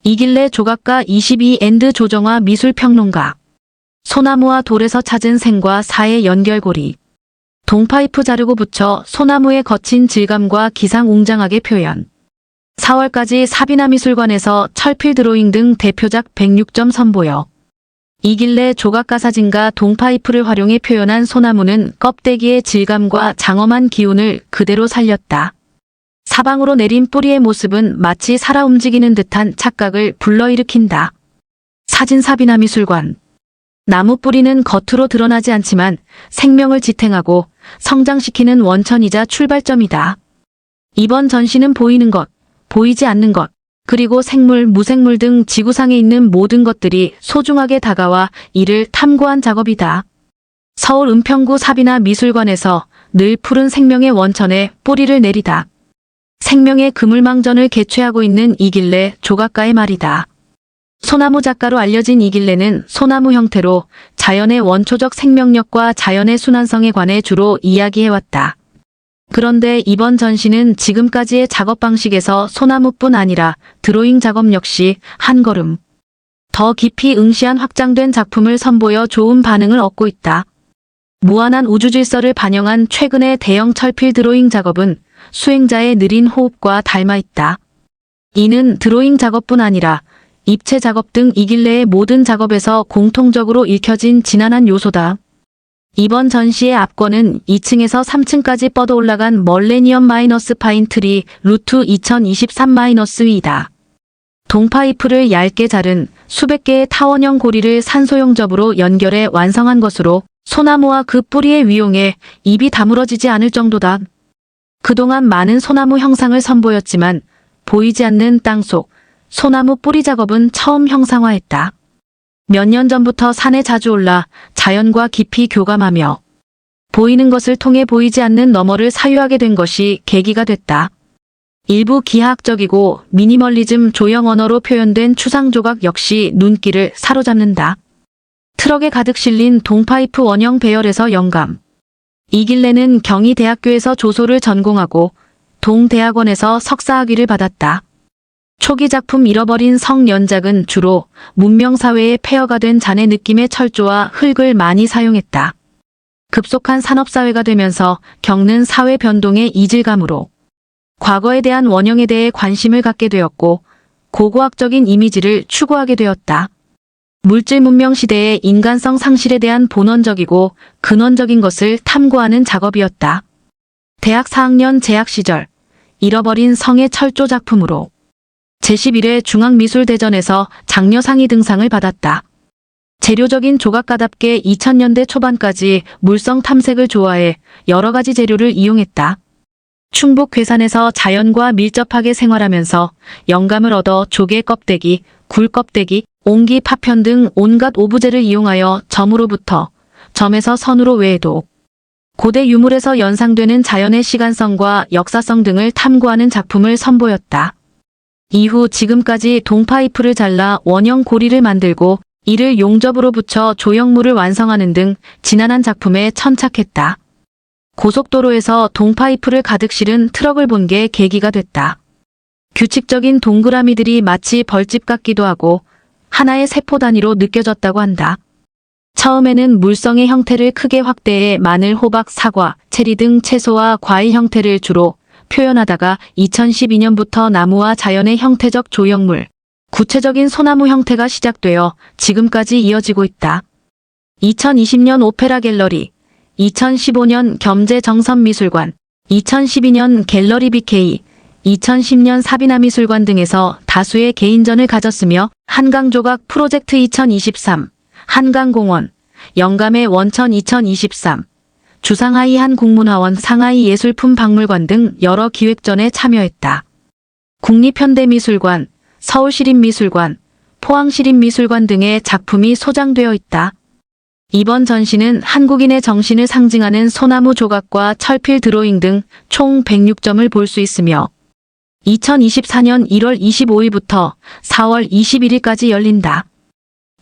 이길래 조각가 22& 조정화 미술평론가. 소나무와 돌에서 찾은 생과 사의 연결고리. 동파이프 자르고 붙여 소나무의 거친 질감과 기상 웅장하게 표현. 4월까지 사비나 미술관에서 철필 드로잉 등 대표작 106점 선보여. 이길래 조각가 사진과 동파이프를 활용해 표현한 소나무는 껍데기의 질감과 장엄한 기운을 그대로 살렸다. 사방으로 내린 뿌리의 모습은 마치 살아 움직이는 듯한 착각을 불러일으킨다. 사진 사비나 미술관. 나무 뿌리는 겉으로 드러나지 않지만 생명을 지탱하고 성장시키는 원천이자 출발점이다. 이번 전시는 보이는 것, 보이지 않는 것, 그리고 생물, 무생물 등 지구상에 있는 모든 것들이 소중하게 다가와 이를 탐구한 작업이다. 서울 은평구 사비나 미술관에서 늘 푸른 생명의 원천에 뿌리를 내리다. 생명의 그물망전을 개최하고 있는 이길래 조각가의 말이다. 소나무 작가로 알려진 이길래는 소나무 형태로 자연의 원초적 생명력과 자연의 순환성에 관해 주로 이야기해왔다. 그런데 이번 전시는 지금까지의 작업 방식에서 소나무뿐 아니라 드로잉 작업 역시 한 걸음 더 깊이 응시한 확장된 작품을 선보여 좋은 반응을 얻고 있다. 무한한 우주 질서를 반영한 최근의 대형 철필 드로잉 작업은 수행자의 느린 호흡과 닮아 있다. 이는 드로잉 작업뿐 아니라 입체 작업 등 이길래의 모든 작업에서 공통적으로 읽혀진 진한한 요소다. 이번 전시의 앞권은 2층에서 3층까지 뻗어 올라간 멀레니엄 마이너스 파인트리 루트 2023-위이다. 동파이프를 얇게 자른 수백 개의 타원형 고리를 산소용접으로 연결해 완성한 것으로 소나무와 그 뿌리의 위용에 입이 다물어지지 않을 정도다. 그동안 많은 소나무 형상을 선보였지만 보이지 않는 땅속 소나무 뿌리 작업은 처음 형상화했다. 몇 년 전부터 산에 자주 올라 자연과 깊이 교감하며 보이는 것을 통해 보이지 않는 너머를 사유하게 된 것이 계기가 됐다. 일부 기하학적이고 미니멀리즘 조형 언어로 표현된 추상조각 역시 눈길을 사로잡는다. 트럭에 가득 실린 동파이프 원형 배열에서 영감. 이길래는 경희대학교에서 조소를 전공하고 동대학원에서 석사학위를 받았다. 초기 작품 잃어버린 성 연작은 주로 문명사회의 폐허가 된 잔해 느낌의 철조와 흙을 많이 사용했다. 급속한 산업사회가 되면서 겪는 사회 변동의 이질감으로 과거에 대한 원형에 대해 관심을 갖게 되었고 고고학적인 이미지를 추구하게 되었다. 물질 문명 시대의 인간성 상실에 대한 본원적이고 근원적인 것을 탐구하는 작업이었다. 대학 4학년 재학 시절 잃어버린 성의 철조 작품으로 제11회 중앙미술대전에서 장려상이 등상을 받았다. 재료적인 조각가답게 2000년대 초반까지 물성 탐색을 좋아해 여러 가지 재료를 이용했다. 충북 괴산에서 자연과 밀접하게 생활하면서 영감을 얻어 조개 껍데기, 굴 껍데기, 옹기 파편 등 온갖 오브제를 이용하여 점으로부터 점에서 선으로 외에도 고대 유물에서 연상되는 자연의 시간성과 역사성 등을 탐구하는 작품을 선보였다. 이후 지금까지 동파이프를 잘라 원형 고리를 만들고 이를 용접으로 붙여 조형물을 완성하는 등 진한한 작품에 천착했다. 고속도로에서 동파이프를 가득 실은 트럭을 본 게 계기가 됐다. 규칙적인 동그라미들이 마치 벌집 같기도 하고 하나의 세포 단위로 느껴졌다고 한다. 처음에는 물성의 형태를 크게 확대해 마늘, 호박, 사과, 체리 등 채소와 과일 형태를 주로 표현하다가 2012년부터 나무와 자연의 형태적 조형물, 구체적인 소나무 형태가 시작되어 지금까지 이어지고 있다. 2020년 오페라 갤러리, 2015년 겸재정선미술관, 2012년 갤러리 BK, 2010년 사비나 미술관 등에서 다수의 개인전을 가졌으며 한강조각 프로젝트 2023, 한강공원, 영감의 원천 2023, 주상하이 한국문화원 상하이 예술품 박물관 등 여러 기획전에 참여했다. 국립현대미술관, 서울시립미술관, 포항시립미술관 등의 작품이 소장되어 있다. 이번 전시는 한국인의 정신을 상징하는 소나무 조각과 철필 드로잉 등 총 106점을 볼 수 있으며 2024년 1월 25일부터 4월 21일까지 열린다.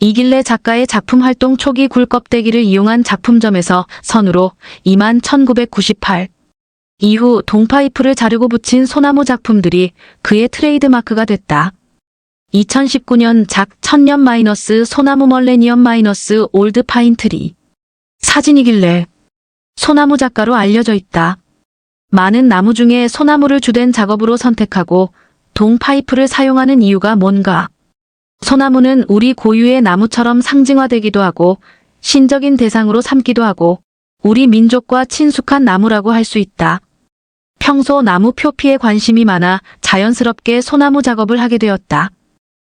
이길래 작가의 작품 활동 초기 굴껍데기를 이용한 작품점에서 선으로 21,998. 이후 동파이프를 자르고 붙인 소나무 작품들이 그의 트레이드마크가 됐다. 2019년 작 천년 마이너스 소나무 멀레니엄 마이너스 올드 파인트리. 사진이길래 소나무 작가로 알려져 있다. 많은 나무 중에 소나무를 주된 작업으로 선택하고 동 파이프를 사용하는 이유가 뭔가? 소나무는 우리 고유의 나무처럼 상징화되기도 하고 신적인 대상으로 삼기도 하고 우리 민족과 친숙한 나무라고 할 수 있다. 평소 나무 표피에 관심이 많아 자연스럽게 소나무 작업을 하게 되었다.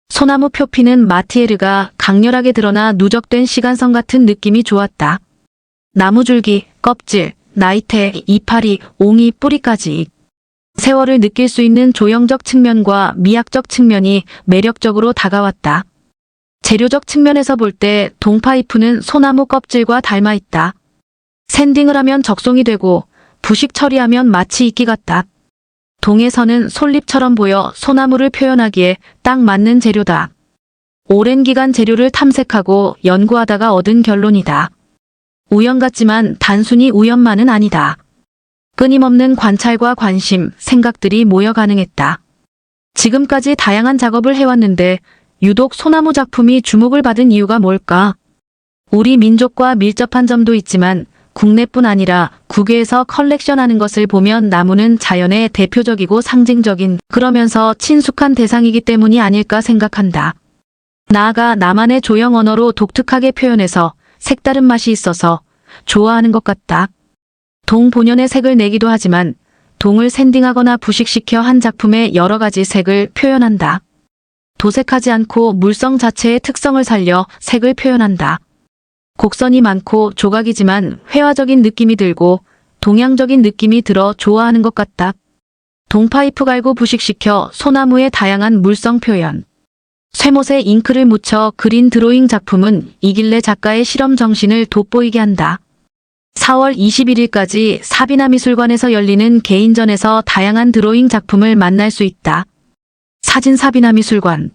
소나무 표피는 마티에르가 강렬하게 드러나 누적된 시간선 같은 느낌이 좋았다. 나무 줄기, 껍질, 나이테, 이파리, 옹이, 뿌리까지 세월을 느낄 수 있는 조형적 측면과 미학적 측면이 매력적으로 다가왔다. 재료적 측면에서 볼 때 동파이프는 소나무 껍질과 닮아 있다. 샌딩을 하면 적송이 되고 부식 처리하면 마치 이끼 같다. 동에서는 솔잎처럼 보여 소나무를 표현하기에 딱 맞는 재료다. 오랜 기간 재료를 탐색하고 연구하다가 얻은 결론이다. 우연 같지만 단순히 우연만은 아니다. 끊임없는 관찰과 관심, 생각들이 모여 가능했다. 지금까지 다양한 작업을 해왔는데 유독 소나무 작품이 주목을 받은 이유가 뭘까? 우리 민족과 밀접한 점도 있지만 국내뿐 아니라 국외에서 컬렉션하는 것을 보면 나무는 자연의 대표적이고 상징적인 그러면서 친숙한 대상이기 때문이 아닐까 생각한다. 나아가 나만의 조형 언어로 독특하게 표현해서 색다른 맛이 있어서 좋아하는 것 같다. 동 본연의 색을 내기도 하지만 동을 샌딩하거나 부식시켜 한 작품의 여러 가지 색을 표현한다. 도색하지 않고 물성 자체의 특성을 살려 색을 표현한다. 곡선이 많고 조각이지만 회화적인 느낌이 들고 동양적인 느낌이 들어 좋아하는 것 같다. 동파이프 갈고 부식시켜 소나무의 다양한 물성 표현. 쇠못에 잉크를 묻혀 그린 드로잉 작품은 이길래 작가의 실험 정신을 돋보이게 한다. 4월 21일까지 사비나 미술관에서 열리는 개인전에서 다양한 드로잉 작품을 만날 수 있다. 사진 사비나 미술관.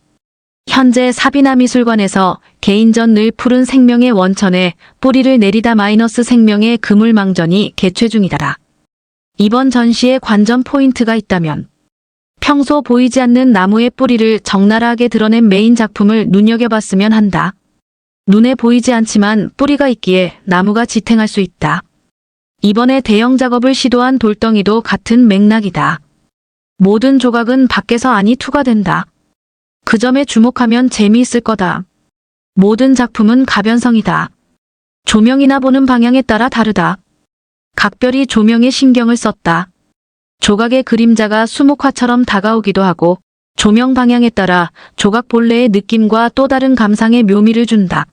현재 사비나 미술관에서 개인전 늘 푸른 생명의 원천에 뿌리를 내리다 마이너스 생명의 그물망전이 개최 중이다. 이번 전시의 관전 포인트가 있다면 평소 보이지 않는 나무의 뿌리를 적나라하게 드러낸 메인 작품을 눈여겨봤으면 한다. 눈에 보이지 않지만 뿌리가 있기에 나무가 지탱할 수 있다. 이번에 대형 작업을 시도한 돌덩이도 같은 맥락이다. 모든 조각은 밖에서 안이 투과된다. 그 점에 주목하면 재미있을 거다. 모든 작품은 가변성이다. 조명이나 보는 방향에 따라 다르다. 각별히 조명에 신경을 썼다. 조각의 그림자가 수묵화처럼 다가오기도 하고 조명 방향에 따라 조각 본래의 느낌과 또 다른 감상의 묘미를 준다.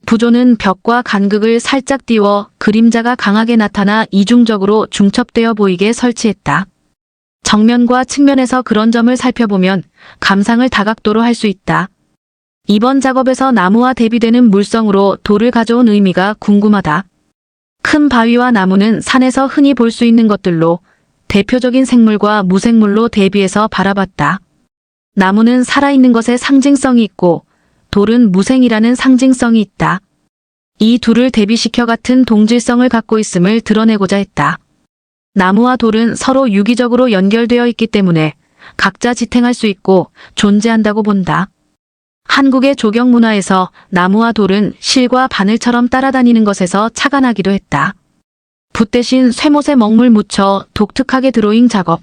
부조는 벽과 간극을 살짝 띄워 그림자가 강하게 나타나 이중적으로 중첩되어 보이게 설치했다. 정면과 측면에서 그런 점을 살펴보면 감상을 다각도로 할 수 있다. 이번 작업에서 나무와 대비되는 물성으로 돌을 가져온 의미가 궁금하다. 큰 바위와 나무는 산에서 흔히 볼 수 있는 것들로 대표적인 생물과 무생물로 대비해서 바라봤다. 나무는 살아있는 것에 상징성이 있고 돌은 무생이라는 상징성이 있다. 이 둘을 대비시켜 같은 동질성을 갖고 있음을 드러내고자 했다. 나무와 돌은 서로 유기적으로 연결되어 있기 때문에 각자 지탱할 수 있고 존재한다고 본다. 한국의 조경 문화에서 나무와 돌은 실과 바늘처럼 따라다니는 것에서 착안하기도 했다. 붓 대신 쇠못에 먹물 묻혀 독특하게 드로잉 작업.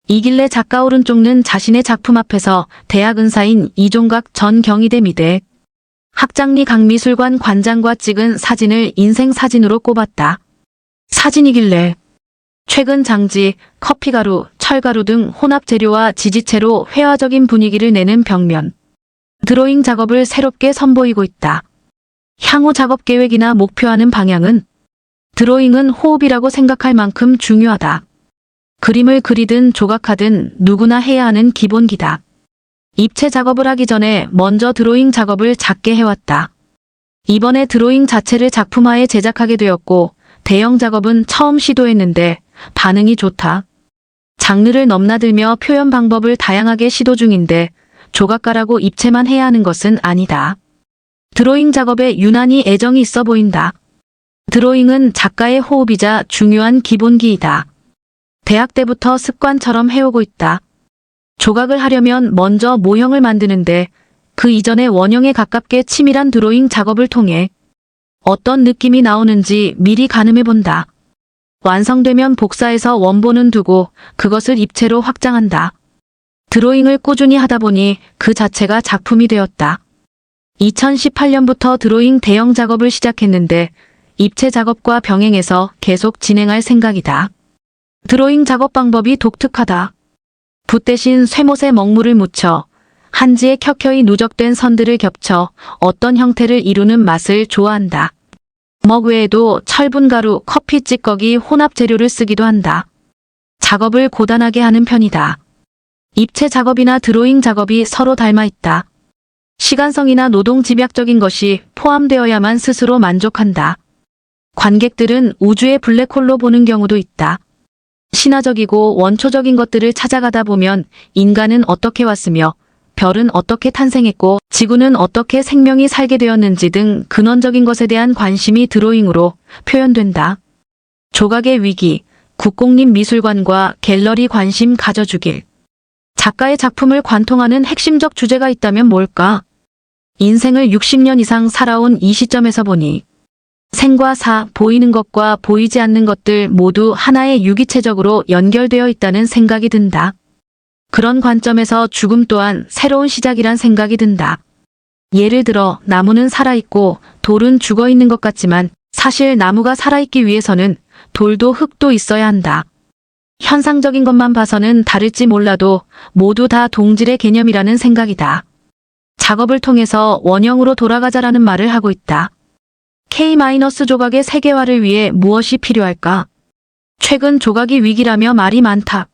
이길래 작가 오른쪽는 자신의 작품 앞에서 대학 은사인 이종각 전 경희대 미대 학장리 강미술관 관장과 찍은 사진을 인생 사진으로 꼽았다. 사진이길래 최근 장지, 커피가루, 철가루 등 혼합 재료와 지지체로 회화적인 분위기를 내는 벽면. 드로잉 작업을 새롭게 선보이고 있다. 향후 작업 계획이나 목표하는 방향은? 드로잉은 호흡이라고 생각할 만큼 중요하다. 그림을 그리든 조각하든 누구나 해야 하는 기본기다. 입체 작업을 하기 전에 먼저 드로잉 작업을 작게 해왔다. 이번에 드로잉 자체를 작품화해 제작하게 되었고 대형 작업은 처음 시도했는데 반응이 좋다. 장르를 넘나들며 표현 방법을 다양하게 시도 중인데 조각가라고 입체만 해야 하는 것은 아니다. 드로잉 작업에 유난히 애정이 있어 보인다. 드로잉은 작가의 호흡이자 중요한 기본기이다. 대학 때부터 습관처럼 해오고 있다. 조각을 하려면 먼저 모형을 만드는데 그 이전에 원형에 가깝게 치밀한 드로잉 작업을 통해 어떤 느낌이 나오는지 미리 가늠해 본다. 완성되면 복사해서 원본은 두고 그것을 입체로 확장한다. 드로잉을 꾸준히 하다 보니 그 자체가 작품이 되었다. 2018년부터 드로잉 대형 작업을 시작했는데 입체 작업과 병행해서 계속 진행할 생각이다. 드로잉 작업 방법이 독특하다. 붓 대신 쇠못에 먹물을 묻혀 한지에 켜켜이 누적된 선들을 겹쳐 어떤 형태를 이루는 맛을 좋아한다. 먹 외에도 철분가루, 커피 찌꺼기 혼합 재료를 쓰기도 한다. 작업을 고단하게 하는 편이다. 입체 작업이나 드로잉 작업이 서로 닮아 있다. 시간성이나 노동 집약적인 것이 포함되어야만 스스로 만족한다. 관객들은 우주의 블랙홀로 보는 경우도 있다. 신화적이고 원초적인 것들을 찾아가다 보면 인간은 어떻게 왔으며 별은 어떻게 탄생했고 지구는 어떻게 생명이 살게 되었는지 등 근원적인 것에 대한 관심이 드로잉으로 표현된다. 조각의 위기, 국공립미술관과 갤러리 관심 가져주길. 작가의 작품을 관통하는 핵심적 주제가 있다면 뭘까? 인생을 60년 이상 살아온 이 시점에서 보니 생과 사, 보이는 것과 보이지 않는 것들 모두 하나의 유기체적으로 연결되어 있다는 생각이 든다. 그런 관점에서 죽음 또한 새로운 시작이란 생각이 든다. 예를 들어 나무는 살아있고 돌은 죽어있는 것 같지만 사실 나무가 살아있기 위해서는 돌도 흙도 있어야 한다. 현상적인 것만 봐서는 다를지 몰라도 모두 다 동질의 개념이라는 생각이다. 작업을 통해서 원형으로 돌아가자라는 말을 하고 있다. K-조각의 세계화를 위해 무엇이 필요할까? 최근 조각이 위기라며 말이 많다.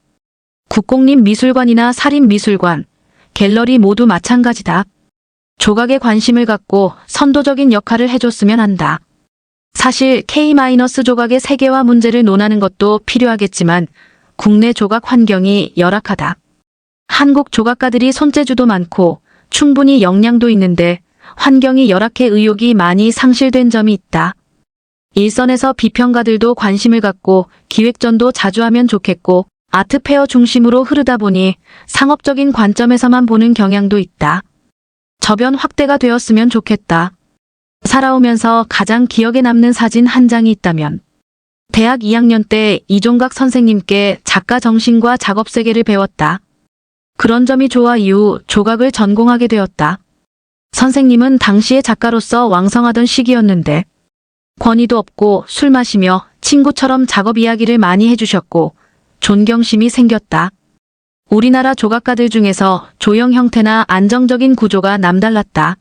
국공립미술관이나 사립미술관, 갤러리 모두 마찬가지다. 조각에 관심을 갖고 선도적인 역할을 해줬으면 한다. 사실 K-조각의 세계화 문제를 논하는 것도 필요하겠지만 국내 조각 환경이 열악하다. 한국 조각가들이 손재주도 많고 충분히 역량도 있는데 환경이 열악해 의욕이 많이 상실된 점이 있다. 일선에서 비평가들도 관심을 갖고 기획전도 자주 하면 좋겠고 아트페어 중심으로 흐르다 보니 상업적인 관점에서만 보는 경향도 있다. 저변 확대가 되었으면 좋겠다. 살아오면서 가장 기억에 남는 사진 한 장이 있다면 대학 2학년 때 이종각 선생님께 작가 정신과 작업 세계를 배웠다. 그런 점이 좋아 이후 조각을 전공하게 되었다. 선생님은 당시의 작가로서 왕성하던 시기였는데 권위도 없고 술 마시며 친구처럼 작업 이야기를 많이 해주셨고 존경심이 생겼다. 우리나라 조각가들 중에서 조형 형태나 안정적인 구조가 남달랐다.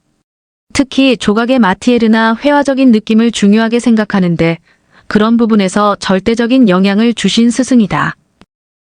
특히 조각의 마티에르나 회화적인 느낌을 중요하게 생각하는데 그런 부분에서 절대적인 영향을 주신 스승이다.